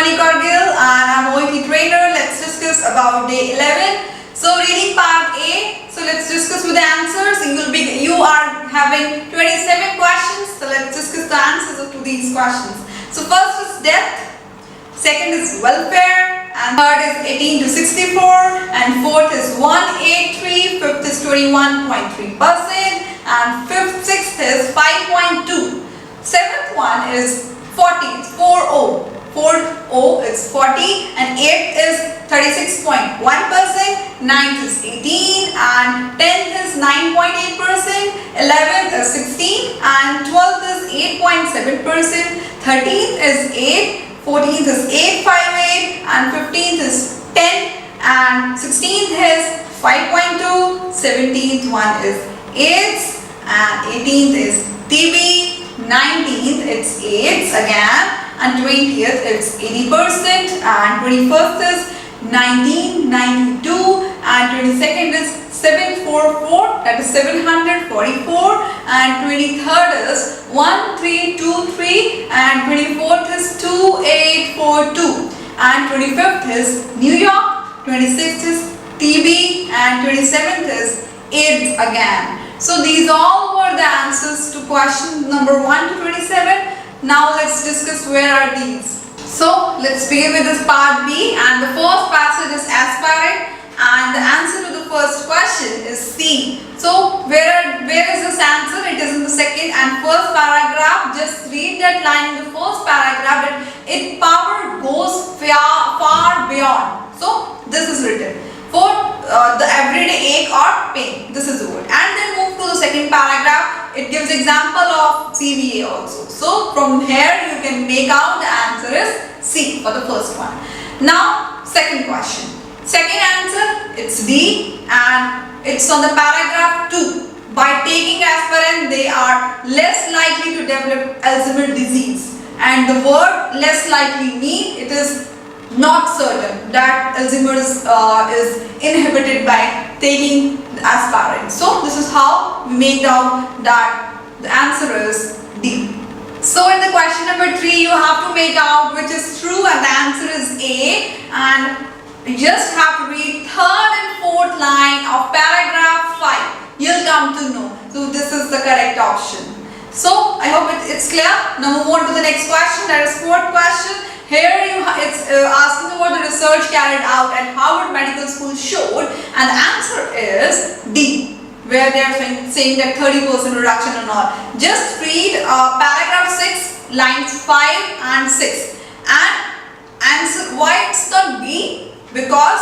Rushmani Kargil and I'm OET trainer. Let's discuss about day 11. So reading part A. So let's discuss with the answers. You are having 27 questions. So let's discuss the answers to these questions. So first is death. Second is welfare, and third is 18 to 64, and fourth is 183, fifth is 21.3%, and sixth is 5.2. Seventh one is 40, it's 40. Fourth O is 40, and eighth is 36.1%, ninth is 18, and 10th is 9.8%, 11th is 16, and 12th is 8.7%, 13th is 8. 14th is 858, and 15th is 10, and 16th is 5.2, 17th one is AIDS, and 18th is TB, 19th it's AIDS again, and 20th it's 80%, and 21st is 1992, and 22nd is 744, that is 744, and 23rd is 1323, and 24th is 2842, and 25th is New York, 26th is TB, and 27th is AIDS again. So these all were the answers to question number 1 to 27. Now let's discuss where are these. So let's begin with this part B, and the first passage is aspirate, and the answer to the first question is C. So where is this answer? It is in the second and first paragraph. Just read that line in the first paragraph that its power goes far beyond. So this is written for the everyday ache or pain. This is the word. And then move to the second paragraph. It gives example of CVA also. So from here you can make out the answer is C for the first one. Now second question. Second answer, it's D, and it's on the paragraph 2. By taking aspirin, they are less likely to develop Alzheimer's disease. And the word less likely mean it is not certain that Alzheimer's is inhibited by taking aspirin. So this is how we make out that the answer is D. So in the question number 3, you have to make out which is true, and the answer is A, and you just have to read third and fourth line of paragraph 5. You'll come to know. So this is the correct option. So I hope it's clear. Now move on to the next question. That is fourth question. Here it's asking about the research carried out at Harvard Medical School showed, and the answer is D, where they are saying that 30% reduction and all. Just read paragraph 6, lines 5 and 6, and answer why it's not B. Because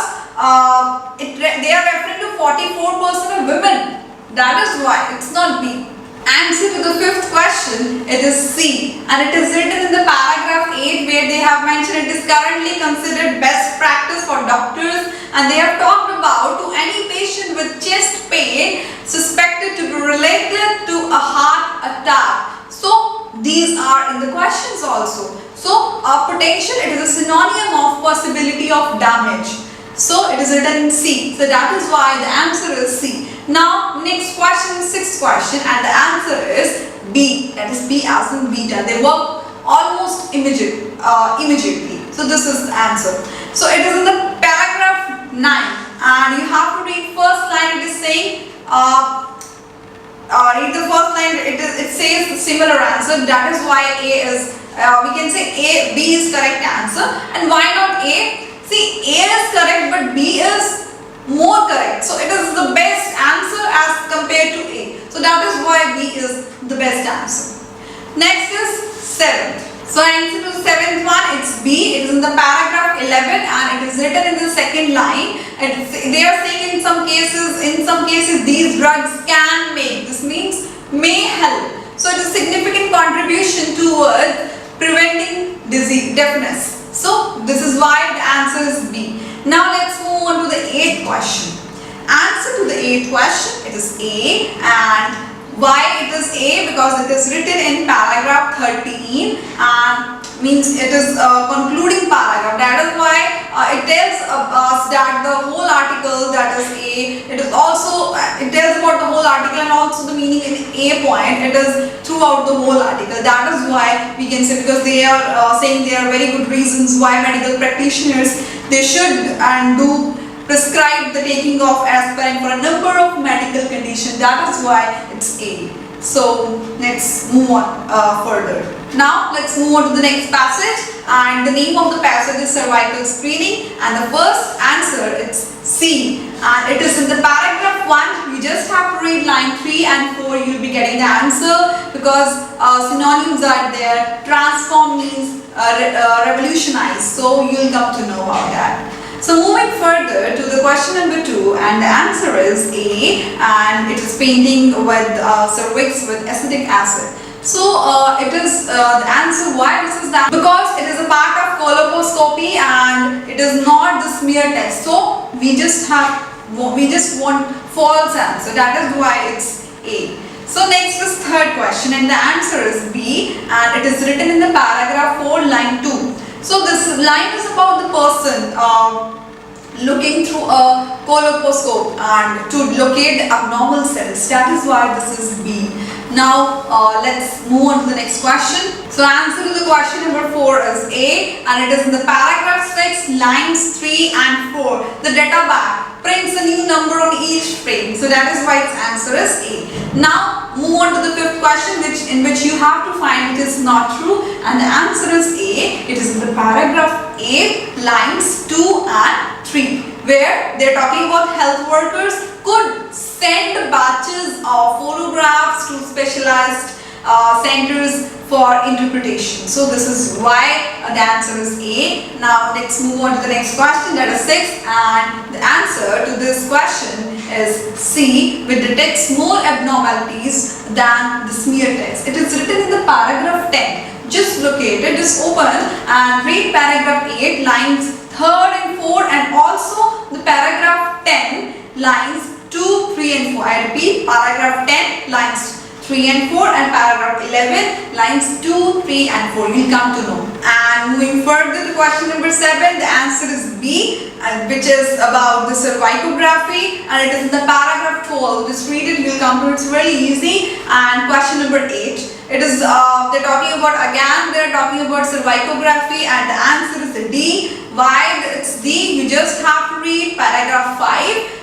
they are referring to 44% of women. That is why it's not B. Answer to the fifth question, it is C, and it is written in the paragraph 8 where they have mentioned it is currently considered best practice for doctors, and they have talked about to any patient with chest pain suspected to be related to a heart attack. So these are in the questions also. So potential, it is a synonym of possibility of damage. So it is written in C. So that is why the answer is C. Now next question is sixth question, and the answer is B. That is B as in beta. They work almost immediately. So this is the answer. So it is in the paragraph 9, and you have to read first line. It is saying read the first line. It says similar answer. That is why A is. We can say B is correct answer. And why not A? See, A is correct, but B is more correct. So it is the best answer as compared to A. So that is why B is the best answer. Next is 7th. So answer to the 7th one, it's B. It is in the paragraph 11, and it is written in the second line. They are saying in some cases these drugs can make. This means may help. So it is significant contribution toward preventing disease, deafness. So this is why the answer is B. Now let's move on to the 8th question. Answer to the 8th question, it is A, and why it is A? Because it is written in paragraph 13 and means it is a concluding paragraph. That is why it tells us that the whole article, that is A, it is also, it tells about the whole article and also the meaning in A point, it is throughout the whole article. That is why we can say, because they are saying there are very good reasons why medical practitioners, they should and do prescribe the taking of aspirin for a number of medical conditions. That is why it's A. So let's move on further. Now let's move on to the next passage, and the name of the passage is cervical screening, and the first answer is C, and it is in the paragraph 1. You just have to read line 3 and 4, you will be getting the answer, because synonyms are there. Transform means revolutionize, so you will come to know about that. So moving further to the question number 2, and the answer is A, and it is painting with cervix with acetic acid. So it is the answer. Why this is that? Because it is a part of colposcopy and it is not the smear test. So we just want false answer. That is why it's A. So next is third question, and the answer is B, and it is written in the paragraph 4, line 2. So this line is about the person looking through a colposcope and to locate the abnormal cells. That is why this is B. Now let's move on to the next question. So answer to the question number 4 is A, and it is in the paragraph 6, lines 3 and 4. The data bank prints a new number on each frame. So that is why its answer is A. Now move on to the fifth question, in which you have to find it is not true, and the answer is A. It is in the paragraph 8, lines 2 and 3, where they are talking about health workers could send batches of photographs to specialized centers for interpretation. So this is why the answer is A. Now let's move on to the next question, that is 6, and the answer to this question is C, which detects more abnormalities than the smear test. It is written in the paragraph 10. Just locate it, just open and read paragraph 8, lines 3rd and 4, and also the paragraph 10, lines 2, 3 and 4. I repeat, paragraph 10, lines 3 and 4, and paragraph 11, lines 2, 3 and 4. You will come to know. And moving further to question number 7, the answer is B, which is about the cervicography, and it is in the paragraph 12. Just read it, you will come to it. It's very easy. And question number 8, it is they're talking about, again they're talking about cervicography, and the answer is the D. Why it's D? You just have to read paragraph 5,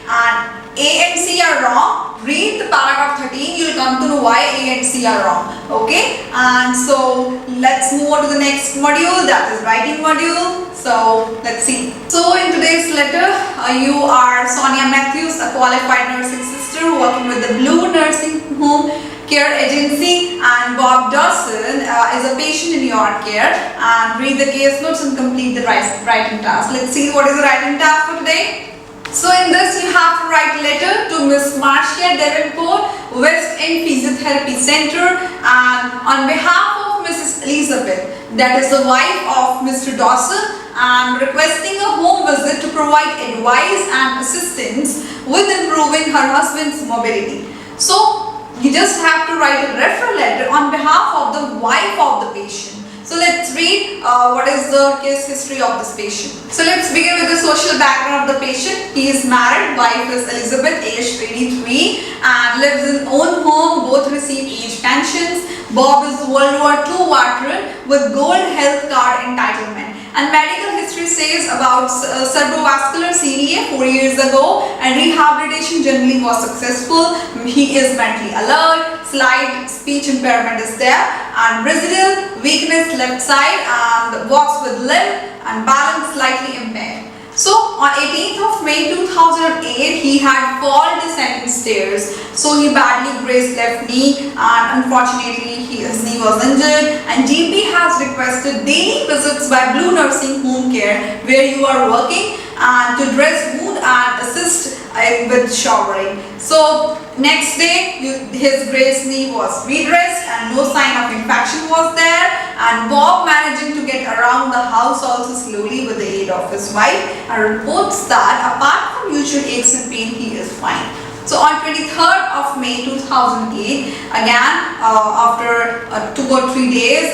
and A and C are wrong. Read the paragraph 13, you will come to know why A and C are wrong. Okay, and so let's move on to the next module, that is writing module. So let's see. So in today's letter, you are Sonia Matthews, a qualified nursing sister working with the Blue Nursing Home Care Agency, and Bob Dawson is a patient in your care. And read the case notes and complete the writing task. Let's see what is the writing task for today. So in this you have to write a letter to Miss Marcia Davenport, West End Physiotherapy Center, and on behalf of Mrs. Elizabeth, that is the wife of Mr. Dawson, and requesting a home visit to provide advice and assistance with improving her husband's mobility. So you just have to write a referral letter on behalf of the wife of the patient. So let's read what is the case history of this patient. So let's begin with the social background of the patient. He is married, wife is Elizabeth, age 23, and lives in own home. Both receive age pensions. Bob is a World War II veteran with gold health card entitlement. And medical history says about cerebrovascular CVA 4 years ago, and rehabilitation generally was successful. He is mentally alert, slight speech impairment is there, and residual weakness left side, and walks with limp, and balance slightly impaired. So on 18th of May 2008, he had fall descending stairs. So he badly grazed left knee, and unfortunately his knee was injured, and GP has requested daily visits by Blue Nursing Home Care, where you are working, and to dress wound and assist with showering. So next day his grazed knee was redressed and no sign of infection was there, and Bob managing to get around the house also slowly with the aid of his wife, and reports that apart from usual aches and pain, he is fine. So on 23rd of May 2008, again after 2 or 3 days,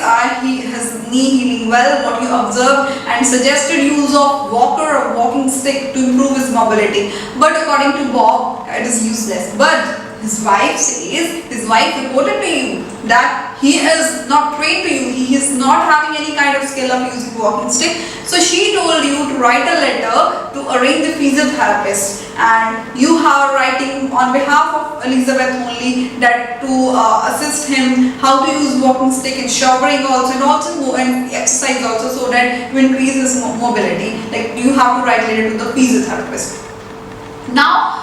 his knee healing well, what you observed, and suggested use of walker or walking stick to improve his mobility. But according to Bob, it is useless. But his wife says, his wife reported to you that he is not trained to you, he is not having any kind of skill of using walking stick. So she told you to write a letter to arrange the physiotherapist, and you are writing on behalf of Elizabeth only that to assist him how to use walking stick and showering also, and exercise also, so that to increase his mobility. Like you have to write a letter to the physiotherapist. Now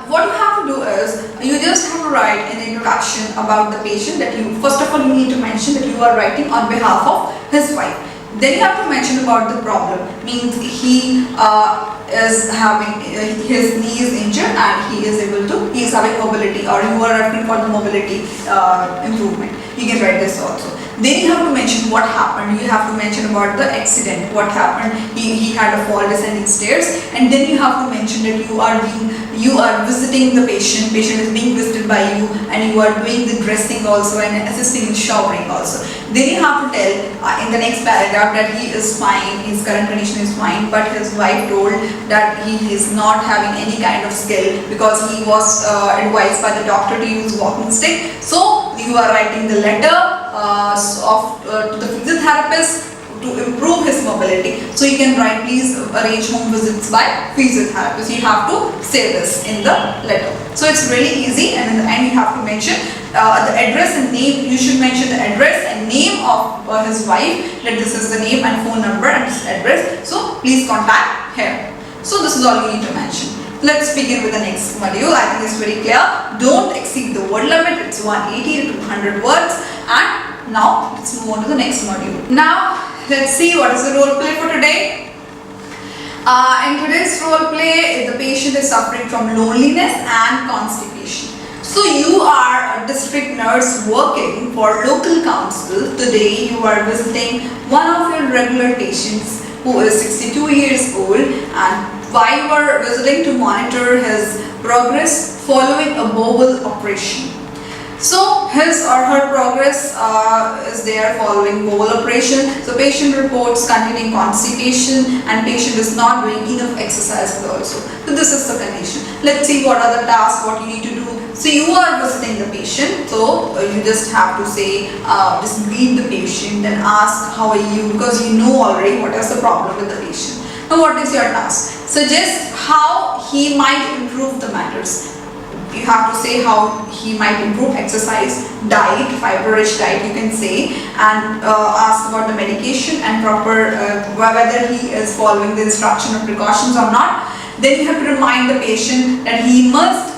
what you have to do is, you just have to write an introduction about the patient, that you, first of all you need to mention that you are writing on behalf of his wife. Then you have to mention about the problem, means he is having his knee is injured and he is having mobility, or you are referring for the mobility improvement. You can write this also. Then you have to mention what happened. You have to mention about the accident, what happened. He had a fall descending stairs, and then you have to mention that you are visiting the patient. Patient is being visited by you, and you are doing the dressing also and assisting in showering also. Then you have to tell in the next paragraph that he is fine, his current condition is fine, but his wife told that he is not having any kind of skill because he was advised by the doctor to use walking stick. So you are writing the letter to the physiotherapist to improve his mobility. So you can write, please arrange home visits by physiotherapist. You have to say this in the letter. So it's really easy, and in the end you have to mention the address and name. You should mention the address and name of his wife, that this is the name and phone number and this address. So please contact him. So this is all you need to mention. Let's begin with the next module. I think it's very clear. Don't exceed the word limit. It's 180 to 200 words. And now let's move on to the next module. Now let's see what is the role play for today. In today's role play, the patient is suffering from loneliness and constipation. So you are a district nurse working for local council. Today you are visiting one of your regular patients who is 62 years old, and why you are visiting to monitor his progress following a bowel operation. So his or her progress is there following bowel operation. So patient reports continuing constipation, and patient is not doing enough exercises also. So this is the condition. Let's see what are the tasks, what you need to do. So you are visiting the patient, so you just have to say, just greet the patient and ask how are you, because you know already what is the problem with the patient. Now what is your task? Suggest how he might improve the matters. You have to say how he might improve exercise, diet, fiber-rich diet you can say, and ask about the medication and proper whether he is following the instruction or precautions or not. Then you have to remind the patient that he must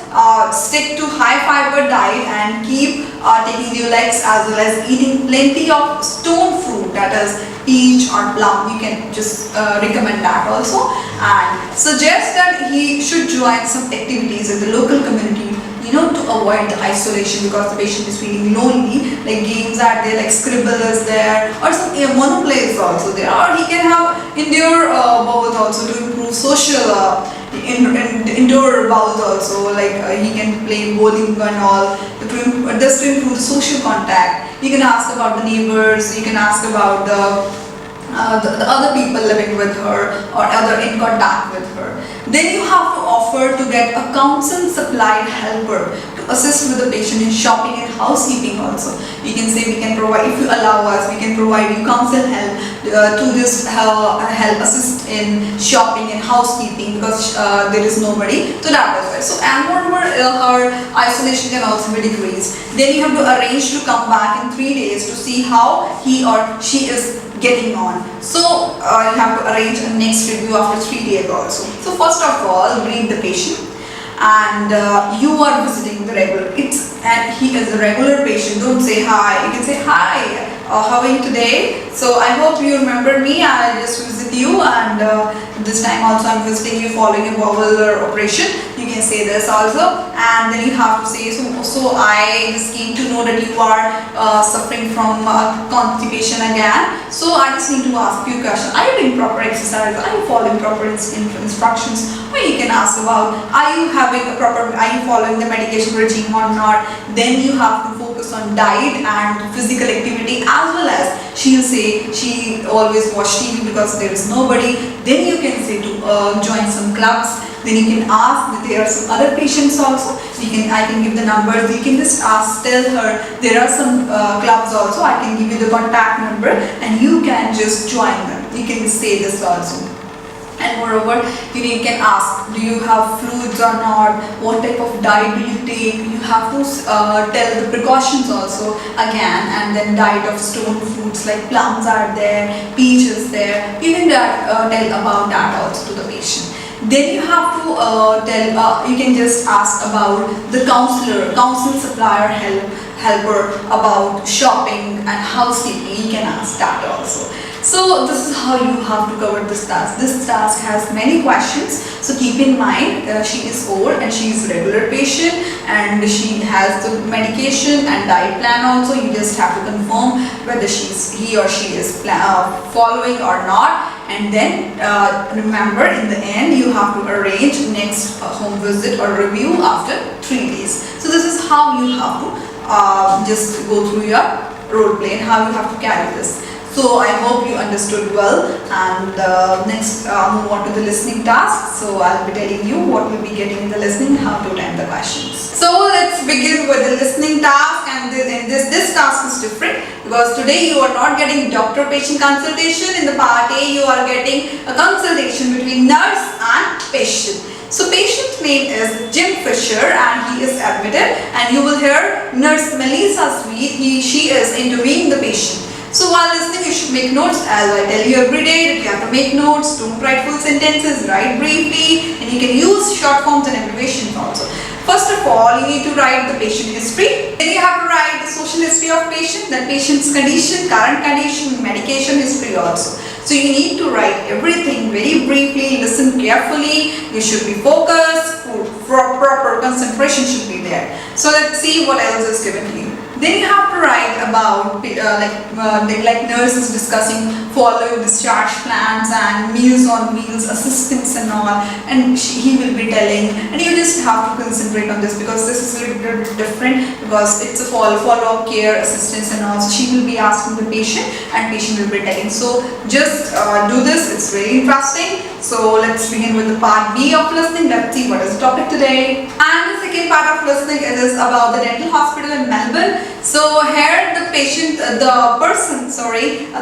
stick to high fiber diet and keep taking Ulix, as well as eating plenty of stone fruit, that is peach or plum. You can just recommend that also, and suggest that he should join some activities in the local community, you know, to avoid the isolation, because the patient is feeling lonely. Like games are there, like Scribble is there, or some monoplay is also there, or he can have indoor bowls also to improve social indoor bowls also, like he can play bowling and all, just to improve the social contact. You can ask about the neighbors, you can ask about the other people living with her or other in contact with her. Then you have to offer to get a council supplied helper to assist with the patient in shopping and housekeeping also. You can say, we can provide, if you allow us, we can provide you council help to this help assist in shopping and housekeeping, because there is nobody to that as well. So and moreover, her isolation can also be decreased. Then you have to arrange to come back in 3 days to see how he or she is getting on. So you have to arrange a next review after 3 days also. So first of all, greet the patient, and you are visiting the regular. And he is a regular patient. Don't say hi. You can say hi. how are you today? So I hope you remember me. I just visit you, and this time also I'm visiting you following a bowel operation. You can say this also, and then you have to say so I just came to know that you are suffering from constipation again. So I just need to ask you a question. Are you doing proper exercise? Are you following proper instructions? Or you can ask about, are you following the medication regime or not? Then you have to focus on diet and physical activity, as well as she'll say she always watch TV because there is nobody. Then you can say to join some clubs. Then you can ask that there are some other patients also. I can give the numbers. You can just tell her there are some clubs also. I can give you the contact number and you can just join them. You can say this also. And moreover, you can ask, do you have fluids or not? What type of diet do you take? You have to tell the precautions also again, and then diet of stone fruits like plums are there, peaches there. You can tell about that also to the patient. Then you have to you can just ask about the counsel supplier helper about shopping and housekeeping. You can ask that also. So this is how you have to cover this task. This task has many questions, so keep in mind she is old and she is a regular patient and she has the medication and diet plan also. You just have to confirm whether he or she is following or not. And then remember, in the end you have to arrange next home visit or review after 3 days. So this is how you have to just go through your role play and how you have to carry this. So I hope you understood well, and next move on to the listening task. So I'll be telling you what we'll be getting in the listening, how to attempt the questions. So let's begin with the listening task, and this task is different because today you are not getting doctor-patient consultation. In the part A, you are getting a consultation between nurse and patient. So patient's name is Jim Fisher and he is admitted, and you will hear Nurse Melissa Sweet. She is interviewing the patient. So while listening, you should make notes, as I tell you every day that you have to make notes. Don't write full sentences, write briefly, and you can use short forms and abbreviations also. First of all, you need to write the patient history. Then you have to write the social history of patient, then patient's condition, current condition, medication history also. So you need to write everything very briefly, listen carefully, you should be focused, proper concentration should be there. So let's see what else is given to you. Then you have to write about like nurses discussing following discharge plans and meals on wheels, assistance and all, and he will be telling, and you just have to concentrate on this because this is a little bit different because it's a follow-up care, assistance and all. So she will be asking the patient and patient will be telling. So just do this, it's very interesting. So let's begin with the part B of listening. Let's see what is the topic today. And the second part of listening is about the dental hospital in Melbourne. So here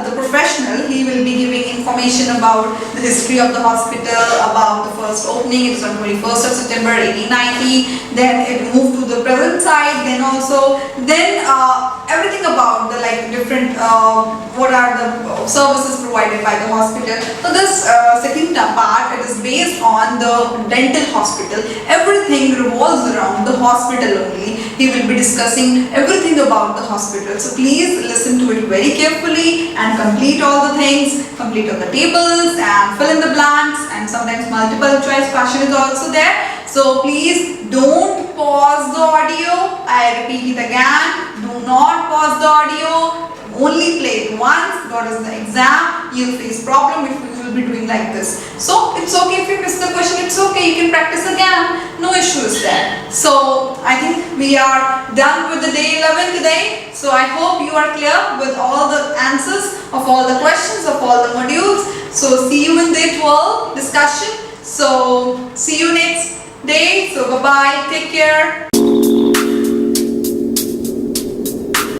the professional, he will be giving information about the history of the hospital, about the first opening. It was on 21st of September 1890. Then it moved to the present side. Then everything about the different what are the services provided by the hospital. So this second part, it is based on the dental hospital. Everything revolves around the hospital only. He will be discussing everything about the hospital. So please listen to it very carefully and complete all the things, complete all the tables and fill in the blanks, and sometimes multiple choice question is also there. So please don't pause the audio. I repeat it again. Do not pause the audio. Only play it once. What is the exam? You'll face problem if you will be doing like this. So it's okay if you miss the question. It's okay. You can practice again. No issues there. So I think we are done with the day 11 today. So I hope you are clear with all the answers of all the questions of all the modules. So see you in day 12 discussion. So see you next day. So bye bye. Take care.